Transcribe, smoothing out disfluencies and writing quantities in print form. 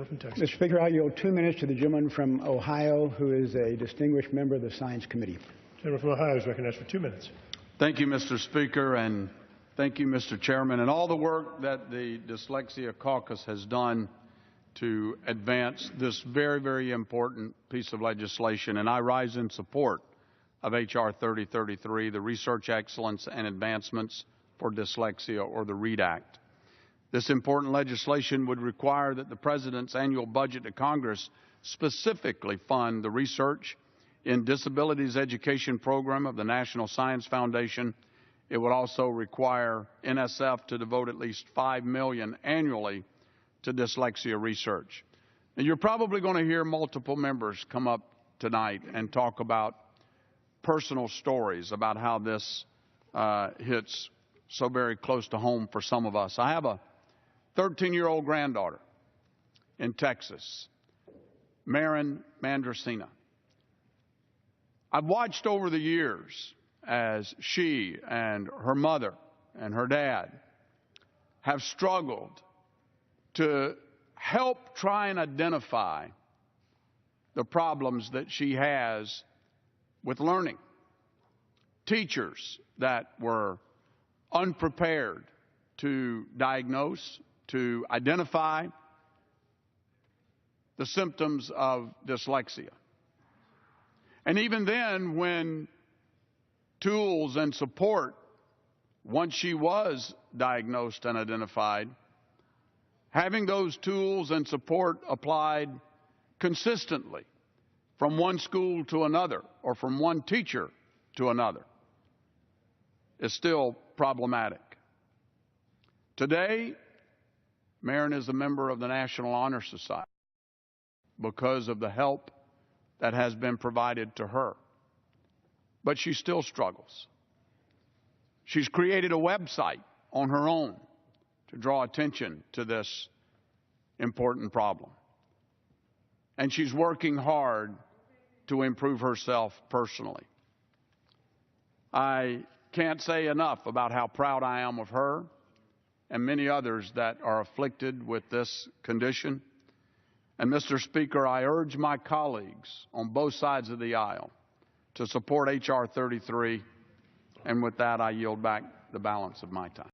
From Texas. Mr. Speaker, I yield 2 minutes to the gentleman from Ohio, who is a distinguished member of the Science Committee. The gentleman from Ohio is recognized for 2 minutes. Thank you, Mr. Speaker, and thank you, Mr. Chairman, and all the work that the Dyslexia Caucus has done to advance this very, very important piece of legislation. And I rise in support of H.R. 3033, the Research Excellence and Advancements for Dyslexia, or the READ Act. This important legislation would require that the President's annual budget to Congress specifically fund the research in disabilities education program of the National Science Foundation. It would also require NSF to devote at least $5 million annually to dyslexia research. And you're probably going to hear multiple members come up tonight and talk about personal stories about how this hits so very close to home for some of us. I have a 13-year-old granddaughter in Texas, Marin Mandracina. I've watched over the years as she and her mother and her dad have struggled to help try and identify the problems that she has with learning. Teachers that were unprepared to diagnose, to identify the symptoms of dyslexia. And even then, when tools and support, once she was diagnosed and identified, having those tools and support applied consistently from one school to another or from one teacher to another is still problematic. Today, Marin is a member of the National Honor Society because of the help that has been provided to her. But she still struggles. She's created a website on her own to draw attention to this important problem. And she's working hard to improve herself personally. I can't say enough about how proud I am of her and many others that are afflicted with this condition. And Mr. Speaker, I urge my colleagues on both sides of the aisle to support H.R. 33, and with that, I yield back the balance of my time.